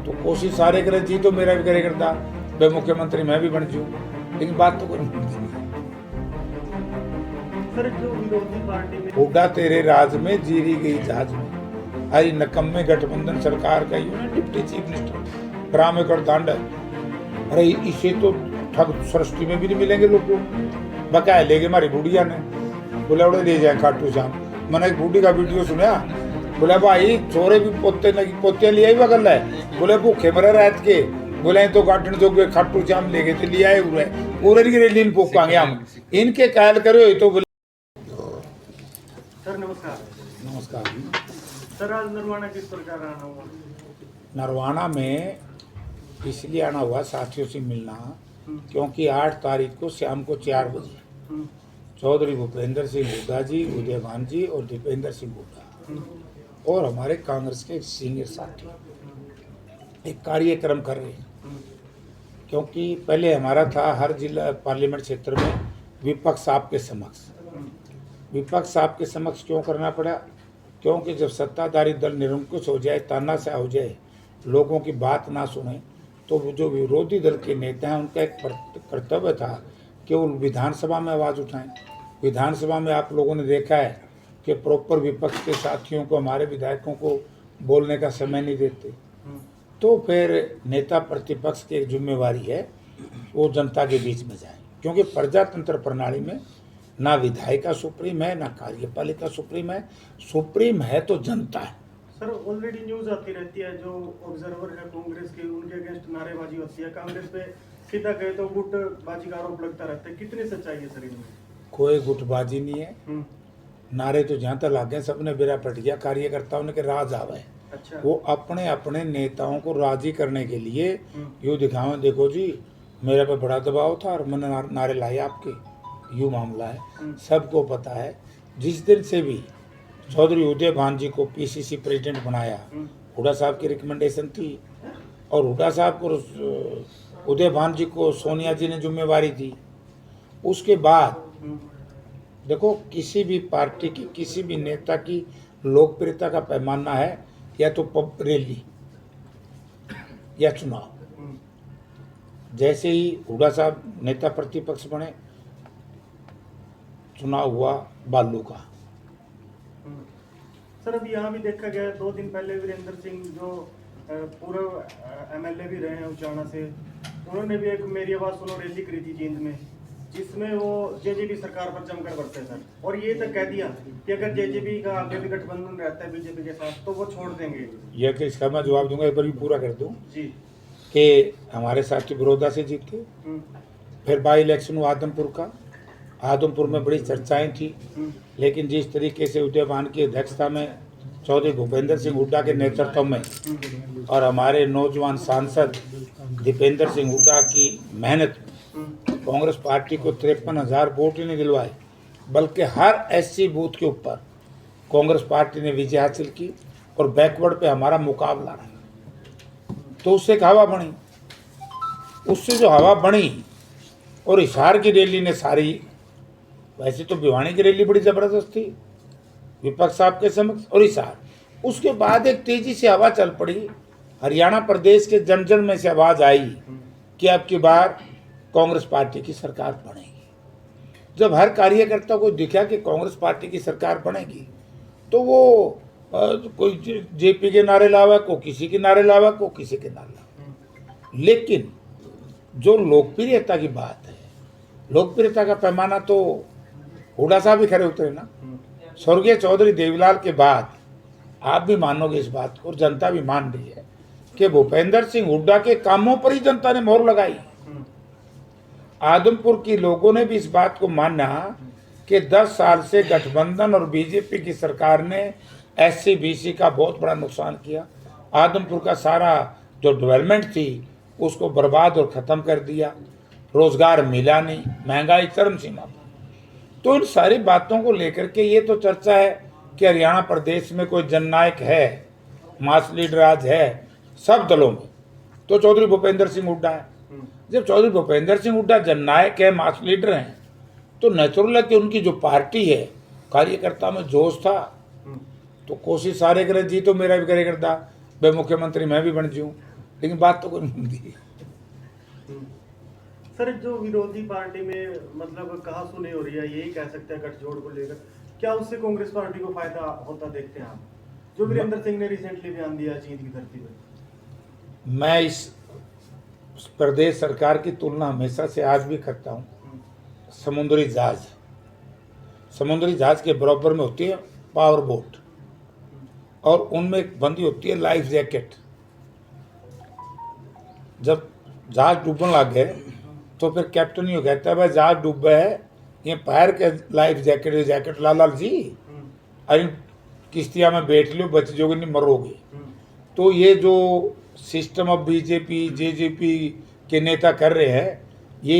तो कोशिश सारे करे जी तो मेरा भी करे करता वे मुख्यमंत्री मैं भी बन जू, लेकिन बात तो कोई सर जो विरोधी पार्टी में हुड्डा तेरे राज में जीरी गई जहाज में। आई नकम्मे गठबंधन सरकार का यूं डिप्टी चीफ मिनिस्टर ड्रामे कर दांड। अरे इसे तो ठग सृष्टि में भी नहीं मिलेंगे लोग को। बकाया लेगे हमारी बुढ़िया ने बोला उड़े ले जाए खाटू श्याम। मैंने एक बूढ़ी का वीडियो सुना, बोला भाई छोरे भी पोते ले आई बगल है, बोले भूखे मरे रात के, बोले तो गार्डन जो खाटू श्याम ले गए थे ले आए हुए पूरे की रेली पोकांगे हम इनके कायल करो तो। सर नमस्कार। नमस्कार। सर आज नरवाना किस प्रकार आना हुआ? नरवाना में इसलिए आना हुआ साथियों से मिलना, क्योंकि 8 तारीख को शाम को 4 बजे चौधरी भूपेंद्र सिंह हुड्डा जी, उदयभान जी और दीपेंद्र सिंह हुड्डा और हमारे कांग्रेस के सीनियर साथी एक कार्यक्रम कर रहे हैं। क्योंकि पहले हमारा था हर जिला पार्लियामेंट क्षेत्र में विपक्ष आपके समक्ष। विपक्ष आपके समक्ष क्यों करना पड़ा? क्योंकि जब सत्ताधारी दल निरंकुश हो जाए, तानाशाह हो जाए, लोगों की बात ना सुने, तो जो विरोधी दल के नेता हैं उनका एक कर्तव्य था कि वो विधानसभा में आवाज़ उठाएं। विधानसभा में आप लोगों ने देखा है कि प्रॉपर विपक्ष के साथियों को, हमारे विधायकों को बोलने का समय नहीं देते। तो फिर नेता प्रतिपक्ष की एक जिम्मेवारी है वो जनता के बीच में जाए, क्योंकि प्रजातंत्र प्रणाली में ना विधायिका सुप्रीम है ना कार्यपालिका सुप्रीम है, सुप्रीम है तो जनता है। सर ऑलरेडी न्यूज आती रहती है, जो ऑब्जर्वर है कांग्रेस के उनके अगेंस्ट नारेबाजी होती है, कांग्रेस पे सीधा कहे तो गुटबाजी का आरोप लगता रहता है, कितनी सच्चाई है सर इनमें? कोई गुटबाजी नहीं है। नारे तो जहाँ तक लागे सबने बेरा पट गया, कार्यकर्ताओं ने के राज आवे। अच्छा। वो अपने अपने नेताओं को राजी करने के लिए यूँ दिखावे, देखो जी मेरे पे बड़ा दबाव था और मैंने नारे लाए आपके, यूँ मामला है। सबको पता है जिस दिन से भी चौधरी उदयभान जी को पीसीसी प्रेसिडेंट बनाया, हुड्डा साहब की रिकमेंडेशन थी और हुड्डा साहब को उदयभान जी को सोनिया जी ने जिम्मेवारी दी। उसके बाद देखो किसी भी पार्टी की, किसी भी नेता की लोकप्रियता का पैमाना है या तो पब रैली या चुनाव। जैसे ही हुड्डा साहब नेता प्रतिपक्ष बने, चुनाव हुआ बालू का। सर अभी यहाँ भी देखा गया 2 दिन पहले वीरेंद्र सिंह जो पूर्व एमएलए भी रहे हैं उचाना से, उन्होंने भी एक मेरी आवाज सुनो रैली करी थी जींद में, जिसमें वो जेजेपी सरकार पर जमकर बरसे सर, और ये तक कह दिया कि अगर जेजेपी का आगे भी गठबंधन रहता है बीजेपी के साथ तो वो छोड़ देंगे। यह कि इसका मैं जवाब दूंगा, एक बार भी पूरा कर दूं जी। कि हमारे साथी बड़ौदा से जीते, फिर बाई इलेक्शन हुआ आदमपुर का। आदमपुर में बड़ी चर्चाएं थी, लेकिन जिस तरीके से उदयभान की अध्यक्षता में चौधरी भूपेंद्र सिंह हुड्डा के नेतृत्व में और हमारे नौजवान सांसद दीपेंद्र सिंह हुड्डा की मेहनत कांग्रेस पार्टी को 53,000 वोट ही नहीं दिलवाए, बल्कि हर एससी बूथ के ऊपर कांग्रेस पार्टी ने विजय हासिल की और बैकवर्ड पे हमारा मुकाबला रहा। तो उससे एक हवा बनी, उससे जो हवा बनी और हिसार की रैली ने सारी, वैसे तो भिवानी की रैली बड़ी ज़बरदस्त थी विपक्ष आपके समक्ष और हिसार, उसके बाद एक तेजी से हवा चल पड़ी। हरियाणा प्रदेश के जन जन में से आवाज़ आई कि अब की बार कांग्रेस पार्टी की सरकार बनेगी। जब हर कार्यकर्ता को दिखा कि कांग्रेस पार्टी की सरकार बनेगी, तो वो कोई जेपी के नारे लावा, को किसी के नारे लावा, को किसी के नारे लावा। लेकिन जो लोकप्रियता की बात है, लोकप्रियता का पैमाना तो हुड्डा साहब भी खड़े उतरे ना। स्वर्गीय चौधरी देवीलाल के बाद आप भी मानोगे इस बात को और जनता भी मान रही है कि भूपेंद्र सिंह हुड्डा के कामों पर ही जनता ने मोहर लगाई। आदमपुर की लोगों ने भी इस बात को माना कि 10 साल से गठबंधन और बीजेपी की सरकार ने एससी बीसी का बहुत बड़ा नुकसान किया। आदमपुर का सारा जो डेवलपमेंट थी उसको बर्बाद और ख़त्म कर दिया, रोजगार मिला नहीं, महंगाई चरम सीमा पर। तो इन सारी बातों को लेकर के ये तो चर्चा है कि हरियाणा प्रदेश में कोई जननायक है, मास लीडर आज है सब दलों में, तो चौधरी भूपेंद्र सिंह हुड्डा है। जब चौधरी भूपेंद्र सिंह हुड्डा जननायक है, मास लीडर हैं, तो नेचुरल है कि उनकी जो पार्टी है, कार्यकर्ता में जोश था। तो कोशिश सारे करे जी तो मेरा भी करे करता भाई मुख्यमंत्री मैं भी बन जाऊँ, लेकिन बात तो कोई नहीं बनती। सर, जो विरोधी पार्टी में मतलब कहा सुनी हो रही है, यही कह सकते हैं गठजोड़ को लेकर, क्या उससे कांग्रेस पार्टी को फायदा होता देखते हैं आप? जो वीरेंद्र सिंह ने रिसेंटली बयान दिया जींद की धरती पर। मैं इस प्रदेश सरकार की तुलना हमेशा से आज भी करता हूँ समुद्री जहाज। समुद्री जहाज के बराबर में होती है पावर बोट, और उनमें एक बंदी होती है लाइफ जैकेट। जब जहाज डूबने लग गए तो फिर कैप्टन ये कहता है भाई जहाज डूब है, ये पैर के लाइफ जैकेट लाल जी, अरे किश्तिया में बैठ लो, बच जाओगे नहीं मरोगे। तो ये जो सिस्टम अब बीजेपी जेजेपी के नेता कर रहे हैं, ये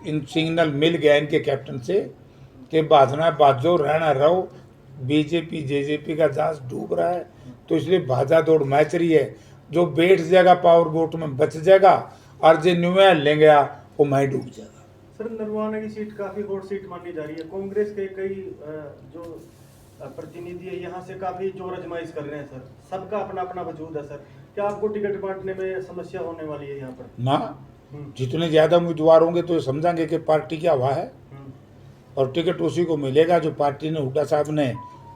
इन सिग्नल मिल गया इनके कैप्टन से कि बाजना बाजो रहना रहो, बीजेपी जेजेपी का जहाज डूब रहा है, तो इसलिए भाजा दौड़ मैच रही है। जो बैठ जाएगा पावर बोट में बच जाएगा, और जो न्यूया लेंगे वो मैं डूब जाएगा। सर, नरवाना की सीट काफी हॉट सीट मानी जा रही है। कांग्रेस के कई जो प्रतिनिधि है यहाँ से काफी जोर आजमाइश कर रहे हैं सर, सबका अपना अपना वजूद है सर, क्या आपको टिकट बांटने में समस्या होने वाली है यहाँ पर? ना, जितने ज्यादा उम्मीदवार होंगे तो ये समझेंगे कि पार्टी क्या हवा है, और टिकट उसी को मिलेगा जो पार्टी ने, हुड्डा साहब ने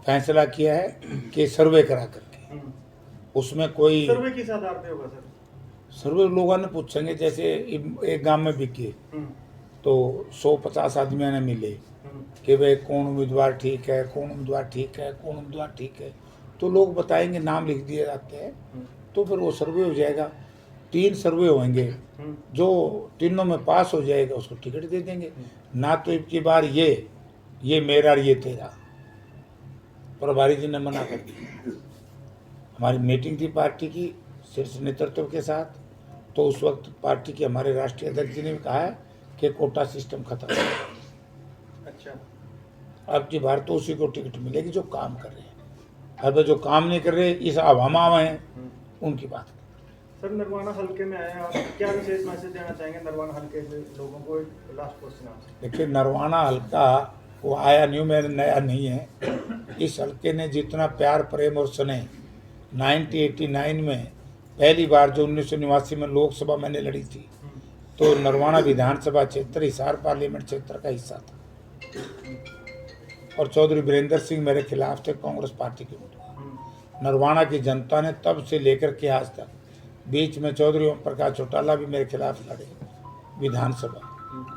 फैसला किया है कि सर्वे करा करके। उसमें कोई सर्वे किस आधार पे होगा सर? सर्वे लोगों ने पूछेंगे, जैसे एक गांव में बिके तो 150 आदमियों ने मिले कि भाई कौन उम्मीदवार ठीक है, कौन उम्मीदवार ठीक है, कौन उम्मीदवार ठीक है, तो लोग बताएंगे, नाम लिख दिए जाते हैं, तो फिर वो सर्वे हो जाएगा। 3 सर्वे होंगे, जो तीनों में पास हो जाएगा उसको टिकट दे देंगे। ना तो इनकी बार ये मेरा और ये तेरा, प्रभारी जी ने मना कर दिया। हमारी मीटिंग थी पार्टी की शीर्ष नेतृत्व के साथ, तो उस वक्त पार्टी के हमारे राष्ट्रीय अध्यक्ष जी ने भी कहा है कि कोटा सिस्टम खत्म है। अच्छा, अब की बार तो उसी को टिकट मिलेगी जो काम कर रहे हैं। अब जो काम नहीं कर रहे, इस हवा में हैं, उनकी बात। सर, नरवाना हल्के में आए, आप क्या विशेष मैसेज देना चाहेंगे नरवाना हल्के के लोगों को? लास्ट क्वेश्चन आपसे। देखिए, नरवाना हल्का वो आया न्यू में नया नहीं है। इस हल्के ने जितना प्यार प्रेम और स्नेह 1989 में पहली बार जो 1989 में लोकसभा मैंने लड़ी थी, तो नरवाना विधानसभा क्षेत्र हिसार पार्लियामेंट क्षेत्र का हिस्सा था, और चौधरी वीरेंद्र सिंह मेरे खिलाफ थे, कांग्रेस पार्टी के उम्मीदवार। नरवाना की जनता ने तब से लेकर के आज तक, बीच में चौधरी ओम प्रकाश चौटाला भी मेरे खिलाफ लड़े विधानसभा।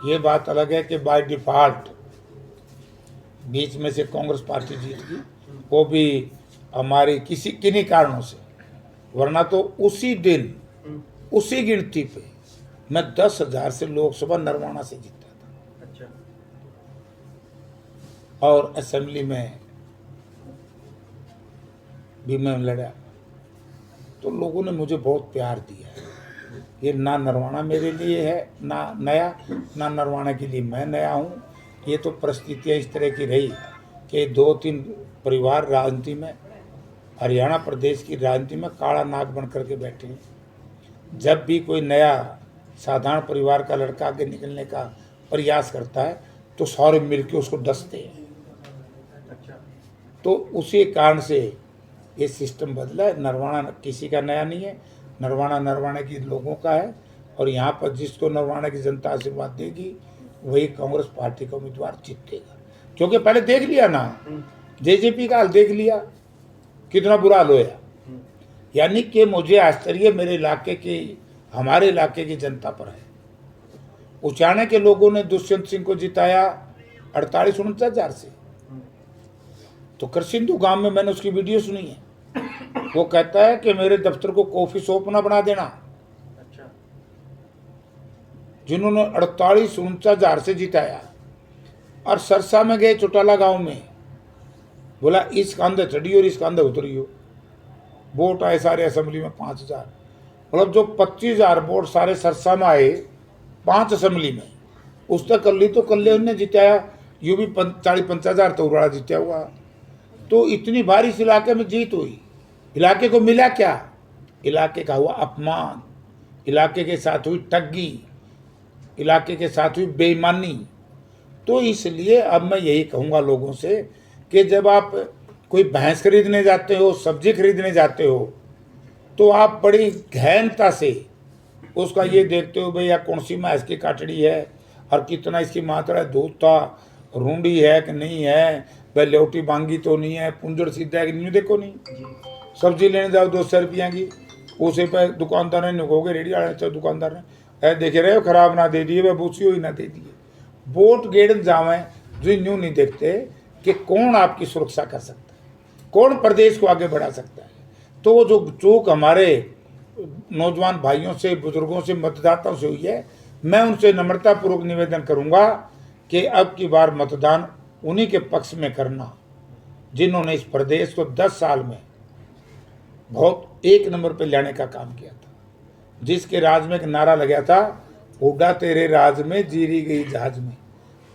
ये बात अलग है कि बाय डिफॉल्ट बीच में से कांग्रेस पार्टी जीत गई, वो भी हमारी किन्हीं कारणों से, वरना तो उसी दिन उसी गिनती पे मैं 10,000 से लोकसभा नरवाना से जीता था। अच्छा, और असेंबली में भी मैं लड़ा, तो लोगों ने मुझे बहुत प्यार दिया है। ये ना नरवाना मेरे लिए है ना नया, ना नरवाना के लिए मैं नया हूँ। ये तो परिस्थितियाँ इस तरह की रही कि 2-3 परिवार राजनीति में, हरियाणा प्रदेश की राजनीति में काला नाग बन करके बैठे हैं। जब भी कोई नया साधारण परिवार का लड़का आगे निकलने का प्रयास करता है तो सारे मिलके उसको डसते हैं। अच्छा, तो उसी कारण से ये सिस्टम बदला है। नरवाना किसी का नया नहीं है, नरवाना की लोगों का है, और यहाँ पर जिसको नरवाना की जनता आशीर्वाद देगी वही कांग्रेस पार्टी का उम्मीदवार जीतेगा। क्योंकि पहले देख लिया ना, जेजेपी का हाल देख लिया, कितना बुरा हाल होया। यानी कि मुझे आश्चर्य मेरे इलाके की, हमारे इलाके की जनता पर है। उचाने के लोगों ने दुष्यंत सिंह को जिताया 48-49 हजार से। तो करसिंधु गांव में मैंने उसकी वीडियो सुनी है, वो कहता है कि मेरे दफ्तर को कॉफी शॉप ना बना देना। अच्छा, जिन्होंने 48-49 हजार से जिताया, और सरसा में गए चौटाला गांव में, बोला इस कांधे चढ़ी और इस कांधे उतरी हो। वोट आए सारे असेंबली में 5,000, मतलब जो 25,000 वोट सारे सरसा में आए 5 असेंबली में, उस तक कर ली तो कल उन्हें जिताया। यूं भी 40-50 हजार तो उड़ा जीता हुआ। तो इतनी भारी इस इलाके में जीत हुई, इलाके को मिला क्या? इलाके का हुआ अपमान, इलाके के साथ हुई ठगी, इलाके के साथ हुई बेईमानी। तो इसलिए अब मैं यही कहूँगा लोगों से कि जब आप कोई भैंस खरीदने जाते हो, सब्जी खरीदने जाते हो, तो आप बड़ी गहनता से उसका ये देखते हो भैया कौन सी भैंस की काटड़ी है और कितना इसकी मात्रा है, दूध था, रूंडी है कि नहीं है, भाई लेवटी बांगी तो नहीं है, पुंजड़ सीधा है कि नहीं, देखो नहीं। सब्जी लेने जाओ 200 रुपया की, उसे पे दुकानदार ने निकोगे, रेडी वाले चाहे दुकानदार ने देखे रहे हो खराब ना दे दिए, वह बूसी हुई ना दे दिए। वोट गेड़न जावे जो यूँ नहीं देखते कि कौन आपकी सुरक्षा कर सकता है, कौन प्रदेश को आगे बढ़ा सकता है। तो वो जो चूक हमारे नौजवान भाइयों से, बुजुर्गों से, मतदाताओं से हुई है, मैं उनसे नम्रतापूर्वक निवेदन करूंगा कि अब की बार मतदान उन्हीं के पक्ष में करना जिन्होंने इस प्रदेश को 10 साल में बहुत एक नंबर पे लाने का काम किया था। जिसके राज में एक नारा लगा था, उड़ा तेरे राज में जीरी गई जहाज में।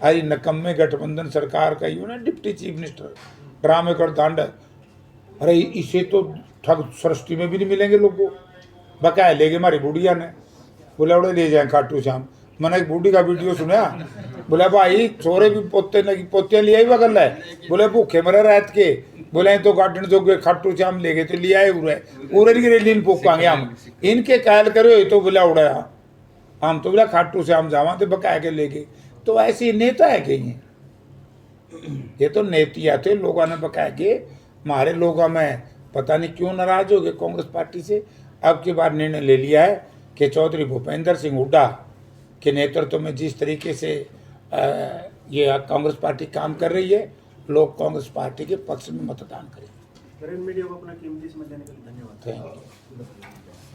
अरे नकम्मे गठबंधन सरकार का यूँ ना डिप्टी चीफ मिनिस्टर ड्रामे कर दांड, अरे इसे तो ठग सृष्टि में भी नहीं मिलेंगे लोगों को। बकाया ले गए हमारी बुढ़िया ने, बोला उड़े ले जाए खाटू श्याम। मैंने एक बूढ़ी का वीडियो सुना, बोला भाई छोरे भी पोते न पोतियाँ ले आई बगल है, बोले भूखे मरे रात के, बोले तो गार्डन जो गए खाटू श्याम ले गए तो ले आए उरे की रेली पोकांगे हम, इनके कायल करे तो बोला उड़ाया हम, तो बोला खाटू श्याम जावा तो बकाया के ले गए। तो ऐसी नेता है कहीं, ये तो नेतिया थे, लोगों ने बकाया के हमारे लोगों में पता नहीं क्यों नाराज हो गए कांग्रेस पार्टी से। अब की बार निर्णय ले लिया है कि चौधरी भूपेंद्र सिंह हुड्डा के नेतृत्व में जिस तरीके से ये कांग्रेस पार्टी काम कर रही है, लोग कांग्रेस पार्टी के पक्ष में मतदान करेंगे। मीडिया को अपना कीमती समय देने के लिए धन्यवाद। Thank you.